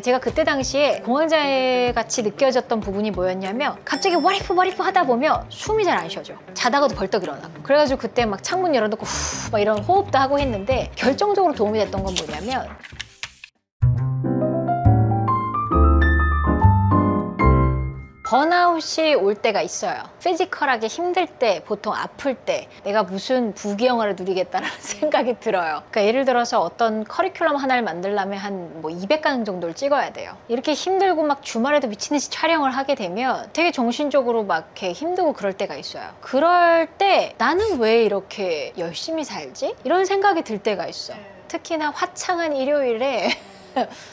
제가 그때 당시에 공황장애 같이 느껴졌던 부분이 뭐였냐면 갑자기 what if 하다 보면 숨이 잘 안 쉬어져. 자다가도 벌떡 일어나고. 그래가지고 그때 막 창문 열어놓고 후 막 이런 호흡도 하고 했는데 결정적으로 도움이 됐던 건 뭐냐면 번아웃이 올 때가 있어요. 피지컬하게 힘들 때, 보통 아플 때 내가 무슨 부귀영화를 누리겠다라는 생각이 들어요. 그러니까 예를 들어서 어떤 커리큘럼 하나를 만들려면 한 뭐 200강 정도를 찍어야 돼요. 이렇게 힘들고 막 주말에도 미친듯이 촬영을 하게 되면 되게 정신적으로 막 이렇게 힘들고 그럴 때가 있어요. 그럴 때 나는 왜 이렇게 열심히 살지? 이런 생각이 들 때가 있어. 특히나 화창한 일요일에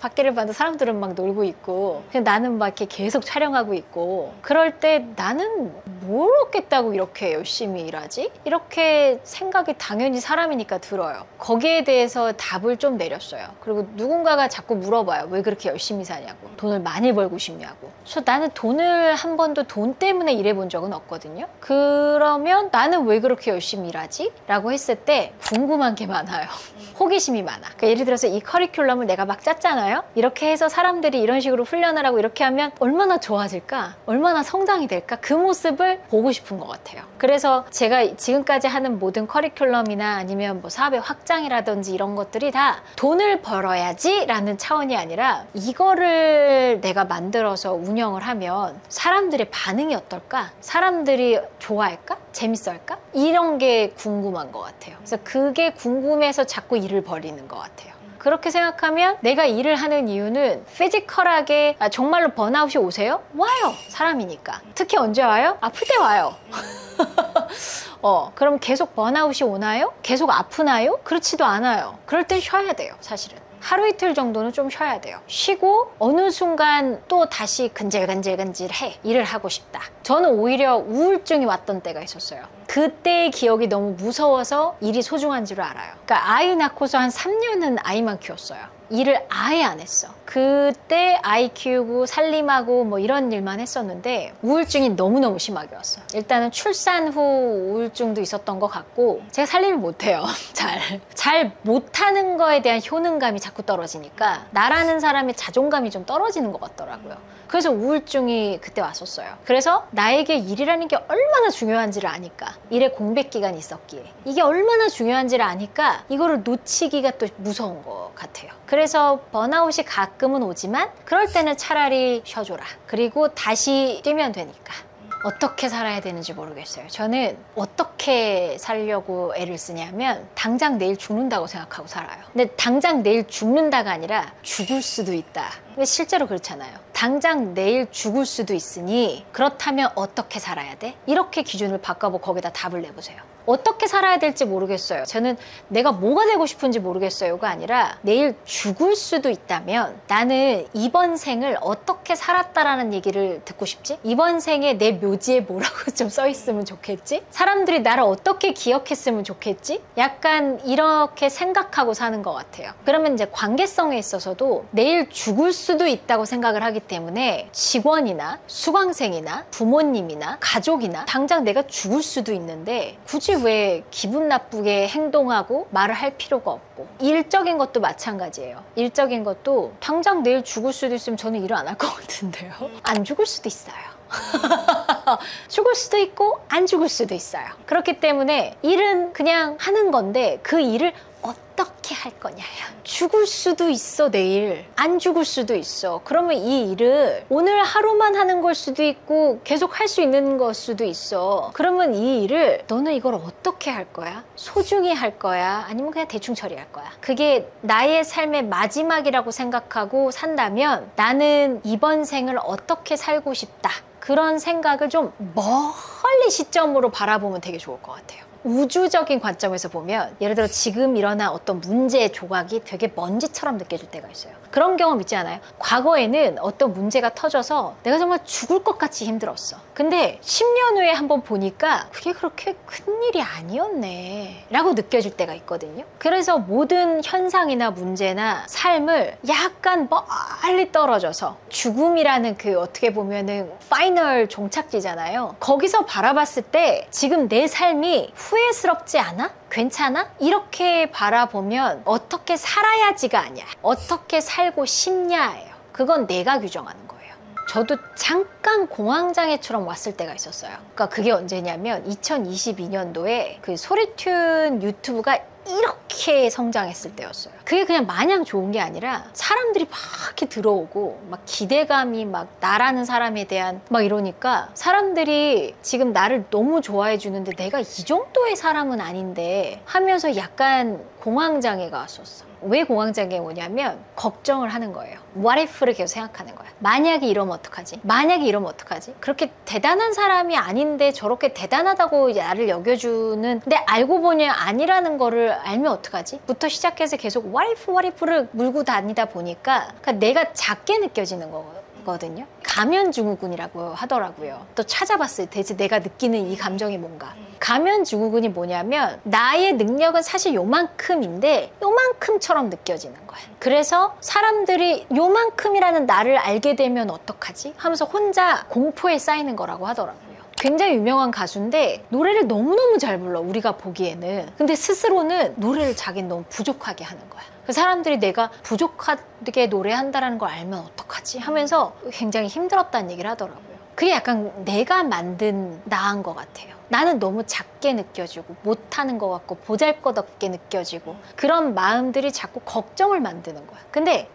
밖에를 봐도 사람들은 막 놀고 있고 그냥 나는 막 이렇게 계속 촬영하고 있고 그럴 때 나는 뭘 얻겠다고 이렇게 열심히 일하지? 이렇게 생각이 당연히 사람이니까 들어요. 거기에 대해서 답을 좀 내렸어요. 그리고 누군가가 자꾸 물어봐요. 왜 그렇게 열심히 사냐고. 돈을 많이 벌고 싶냐고. 그래서 나는 돈을 한 번도 돈 때문에 일해본 적은 없거든요. 그러면 나는 왜 그렇게 열심히 일하지? 라고 했을 때 궁금한 게 많아요. 호기심이 많아. 그러니까 예를 들어서 이 커리큘럼을 내가 막 짰잖아요. 이렇게 해서 사람들이 이런 식으로 훈련을 하고 이렇게 하면 얼마나 좋아질까? 얼마나 성장이 될까? 그 모습을 보고 싶은 것 같아요. 그래서 제가 지금까지 하는 모든 커리큘럼이나 아니면 뭐 사업의 확장이라든지 이런 것들이 다 돈을 벌어야지 라는 차원이 아니라 이거를 내가 만들어서 운영을 하면 사람들의 반응이 어떨까? 사람들이 좋아할까? 재밌어할까? 이런 게 궁금한 것 같아요. 그래서 그게 궁금해서 자꾸 일을 벌이는 것 같아요. 그렇게 생각하면 내가 일을 하는 이유는 피지컬하게 정말로 번아웃이 오세요? 와요. 사람이니까. 특히 언제 와요? 아플 때 와요. 그럼 계속 번아웃이 오나요? 계속 아프나요? 그렇지도 않아요. 그럴 땐 쉬어야 돼요, 사실은. 하루 이틀 정도는 좀 쉬어야 돼요. 쉬고 어느 순간 또 다시 근질근질해. 일을 하고 싶다. 저는 오히려 우울증이 왔던 때가 있었어요. 그때의 기억이 너무 무서워서 일이 소중한 줄 알아요. 그러니까 아이 낳고서 한 3년은 아이만 키웠어요. 일을 아예 안 했어. 그때 아이 키우고 살림하고 뭐 이런 일만 했었는데 우울증이 너무너무 심하게 왔어. 일단은 출산 후 우울증도 있었던 것 같고 제가 살림을 못해요. 잘 못하는 거에 대한 효능감이 자꾸 떨어지니까 나라는 사람의 자존감이 좀 떨어지는 것 같더라고요. 그래서 우울증이 그때 왔었어요. 그래서 나에게 일이라는 게 얼마나 중요한지를 아니까 일의 공백 기간이 있었기에 이게 얼마나 중요한지를 아니까 이거를 놓치기가 또 무서운 것 같아요. 그래서 번아웃이 가끔은 오지만 그럴 때는 차라리 쉬어줘라. 그리고 다시 뛰면 되니까. 어떻게 살아야 되는지 모르겠어요. 저는 어떻게 살려고 애를 쓰냐면 당장 내일 죽는다고 생각하고 살아요. 근데 당장 내일 죽는다가 아니라 죽을 수도 있다. 근데 실제로 그렇잖아요. 당장 내일 죽을 수도 있으니 그렇다면 어떻게 살아야 돼? 이렇게 기준을 바꿔보고 거기다 답을 내보세요. 어떻게 살아야 될지 모르겠어요. 저는 내가 뭐가 되고 싶은지 모르겠어요가 아니라 내일 죽을 수도 있다면 나는 이번 생을 어떻게 살았다라는 얘기를 듣고 싶지? 이번 생에 내 묘지에 뭐라고 좀 써있으면 좋겠지? 사람들이 나를 어떻게 기억했으면 좋겠지? 약간 이렇게 생각하고 사는 것 같아요. 그러면 이제 관계성에 있어서도 내일 죽을 수도 있다고 생각을 하기 때문에 직원이나 수강생이나 부모님이나 가족이나 당장 내가 죽을 수도 있는데 굳이 왜 기분 나쁘게 행동하고 말을 할 필요가 없고 일적인 것도 마찬가지예요. 일적인 것도 당장 내일 죽을 수도 있으면 저는 일을 안 할 것 같은데요. 안 죽을 수도 있어요. 죽을 수도 있고 안 죽을 수도 있어요. 그렇기 때문에 일은 그냥 하는 건데 그 일을 어떻게 할 거냐야. 죽을 수도 있어 내일. 안 죽을 수도 있어. 그러면 이 일을 오늘 하루만 하는 걸 수도 있고 계속 할 수 있는 걸 수도 있어. 그러면 이 일을 너는 이걸 어떻게 할 거야? 소중히 할 거야? 아니면 그냥 대충 처리할 거야? 그게 나의 삶의 마지막이라고 생각하고 산다면 나는 이번 생을 어떻게 살고 싶다. 그런 생각을 좀 멀리 시점으로 바라보면 되게 좋을 것 같아요. 우주적인 관점에서 보면 예를 들어 지금 일어난 어떤 문제의 조각이 되게 먼지처럼 느껴질 때가 있어요. 그런 경험 있지 않아요? 과거에는 어떤 문제가 터져서 내가 정말 죽을 것 같이 힘들었어. 근데 10년 후에 한번 보니까 그게 그렇게 큰일이 아니었네 라고 느껴질 때가 있거든요. 그래서 모든 현상이나 문제나 삶을 약간 멀리 떨어져서 죽음이라는 그 어떻게 보면은 파이널 종착지잖아요. 거기서 바라봤을 때 지금 내 삶이 후회스럽지 않아? 괜찮아? 이렇게 바라보면 어떻게 살아야지가 아니야. 어떻게 살고 싶냐예요. 그건 내가 규정하는 거예요. 저도 잠깐 공황장애처럼 왔을 때가 있었어요. 그러니까 그게 언제냐면 2022년도에 그 소리튠 유튜브가 이렇게 성장했을 때였어요. 그게 그냥 마냥 좋은 게 아니라 사람들이 막 이렇게 들어오고 막 기대감이 막 나라는 사람에 대한 막 이러니까 사람들이 지금 나를 너무 좋아해 주는데 내가 이 정도의 사람은 아닌데 하면서 약간 공황장애가 왔었어. 왜 공황장애가 오냐면 걱정을 하는 거예요. What if를 계속 생각하는 거야. 만약에 이러면 어떡하지? 만약에 이러면 어떡하지? 그렇게 대단한 사람이 아닌데 저렇게 대단하다고 나를 여겨주는 근데 알고 보니 아니라는 거를 알면 어떡하지? 부터 시작해서 계속 what if를 물고 다니다 보니까 그러니까 내가 작게 느껴지는 거거든요. 가면증후군이라고 하더라고요. 또 찾아봤어요. 대체 내가 느끼는 이 감정이 뭔가. 가면증후군이 뭐냐면 나의 능력은 사실 요만큼인데 요만큼처럼 느껴지는 거야. 그래서 사람들이 요만큼이라는 나를 알게 되면 어떡하지? 하면서 혼자 공포에 쌓이는 거라고 하더라고요. 굉장히 유명한 가수인데 노래를 너무너무 잘 불러, 우리가 보기에는. 근데 스스로는 노래를 자기는 너무 부족하게 하는 거야. 그 사람들이 내가 부족하게 노래한다는 걸 알면 어떡하지? 하면서 굉장히 힘들었다는 얘기를 하더라고요. 그게 약간 내가 만든 나인 것 같아요. 나는 너무 작게 느껴지고 못하는 것 같고 보잘것없게 느껴지고 그런 마음들이 자꾸 걱정을 만드는 거야. 근데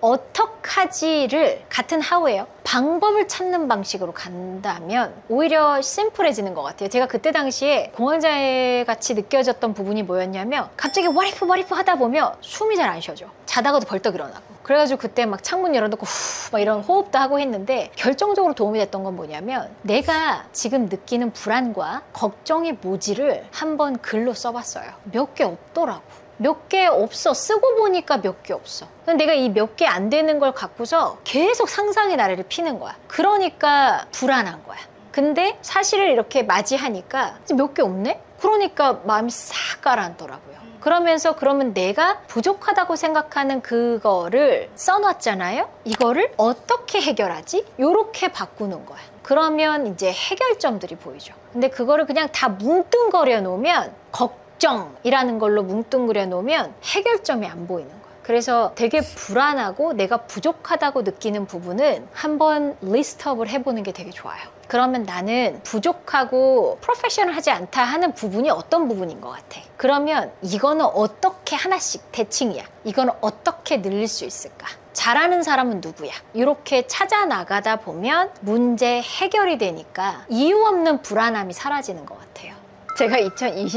어떡하지를 같은 하우예요. 방법을 찾는 방식으로 간다면 오히려 심플해지는 것 같아요. 제가 그때 당시에 공황장애 같이 느껴졌던 부분이 뭐였냐면 갑자기 what if 하다 보면 숨이 잘 안 쉬어져. 자다가도 벌떡 일어나고. 그래가지고 그때 막 창문 열어놓고 후 막 이런 호흡도 하고 했는데 결정적으로 도움이 됐던 건 뭐냐면 내가 지금 느끼는 불안과 걱정의 모지를 한번 글로 써봤어요. 몇 개 없더라고. 몇 개 없어. 쓰고 보니까 몇 개 없어. 근데 내가 이 몇 개 안 되는 걸 갖고서 계속 상상의 나래를 피는 거야. 그러니까 불안한 거야. 근데 사실을 이렇게 맞이하니까 몇 개 없네? 그러니까 마음이 싹 가라앉더라고요. 그러면서 그러면 내가 부족하다고 생각하는 그거를 써놨잖아요? 이거를 어떻게 해결하지? 요렇게 바꾸는 거야. 그러면 이제 해결점들이 보이죠. 근데 그거를 그냥 다 뭉뚱거려 놓으면 걱정이라는 걸로 뭉뚱그려 놓으면 해결점이 안 보이는 거야. 그래서 되게 불안하고 내가 부족하다고 느끼는 부분은 한번 리스트업을 해보는 게 되게 좋아요. 그러면 나는 부족하고 프로페셔널하지 않다 하는 부분이 어떤 부분인 것 같아. 그러면 이거는 어떻게 하나씩 대칭이야. 이거는 어떻게 늘릴 수 있을까. 잘하는 사람은 누구야. 이렇게 찾아 나가다 보면 문제 해결이 되니까 이유 없는 불안함이 사라지는 것 같아요. 제가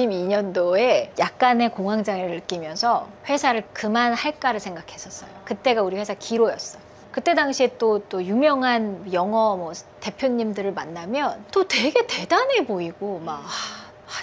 2022년도에 약간의 공황장애를 느끼면서 회사를 그만할까를 생각했었어요. 그때가 우리 회사 기로였어요. 그때 당시에 또 유명한 영어 대표님들을 만나면 또 되게 대단해 보이고 막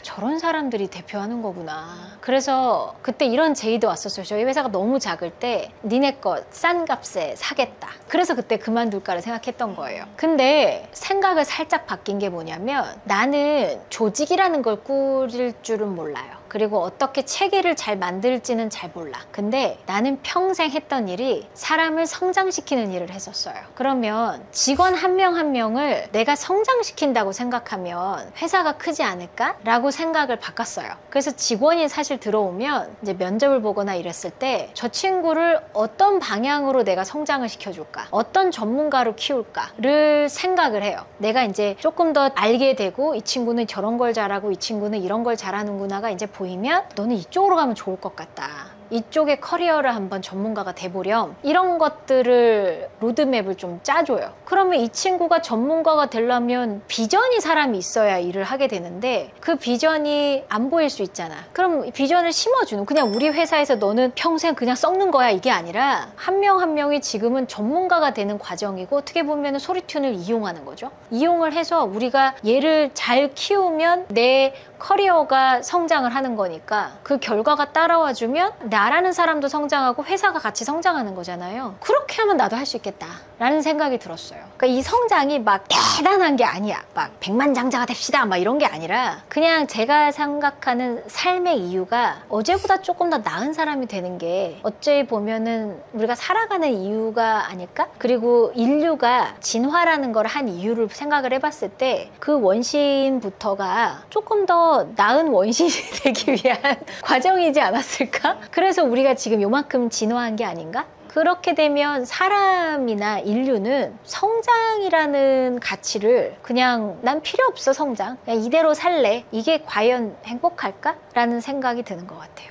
저런 사람들이 대표하는 거구나. 그래서 그때 이런 제의도 왔었어요. 저희 회사가 너무 작을 때 니네 거 싼 값에 사겠다. 그래서 그때 그만둘까를 생각했던 거예요. 근데 생각을 살짝 바뀐 게 뭐냐면 나는 조직이라는 걸 꾸릴 줄은 몰라요. 그리고 어떻게 체계를 잘 만들지는 잘 몰라. 근데 나는 평생 했던 일이 사람을 성장시키는 일을 했었어요. 그러면 직원 한 명 한 명을 내가 성장시킨다고 생각하면 회사가 크지 않을까? 라고 생각을 바꿨어요. 그래서 직원이 사실 들어오면 이제 면접을 보거나 이랬을 때 저 친구를 어떤 방향으로 내가 성장을 시켜줄까? 어떤 전문가로 키울까를 생각을 해요. 내가 이제 조금 더 알게 되고 이 친구는 저런 걸 잘하고 이 친구는 이런 걸 잘하는구나가 이제 보이면 너는 이쪽으로 가면 좋을 것 같다. 이쪽의 커리어를 한번 전문가가 돼보렴. 이런 것들을 로드맵을 좀 짜줘요. 그러면 이 친구가 전문가가 되려면 비전이 사람이 있어야 일을 하게 되는데 그 비전이 안 보일 수 있잖아. 그럼 비전을 심어주는, 그냥 우리 회사에서 너는 평생 그냥 썩는 거야 이게 아니라 한 명 한 명이 지금은 전문가가 되는 과정이고 어떻게 보면 소리튠을 이용하는 거죠. 이용을 해서 우리가 얘를 잘 키우면 내 커리어가 성장을 하는 거니까 그 결과가 따라와주면 나라는 사람도 성장하고 회사가 같이 성장하는 거잖아요. 그렇게 하면 나도 할 수 있겠다 라는 생각이 들었어요. 그러니까 이 성장이 막 대단한 게 아니야. 막 백만장자가 됩시다 막 이런 게 아니라 그냥 제가 생각하는 삶의 이유가 어제보다 조금 더 나은 사람이 되는 게 어찌 보면은 우리가 살아가는 이유가 아닐까? 그리고 인류가 진화라는 걸 한 이유를 생각을 해봤을 때 그 원시인부터가 조금 더 나은 원시인이 되기 위한 과정이지 않았을까? 그래서 우리가 지금 요만큼 진화한 게 아닌가? 그렇게 되면 사람이나 인류는 성장이라는 가치를 그냥 난 필요 없어 성장, 그냥 이대로 살래, 이게 과연 행복할까? 라는 생각이 드는 것 같아요.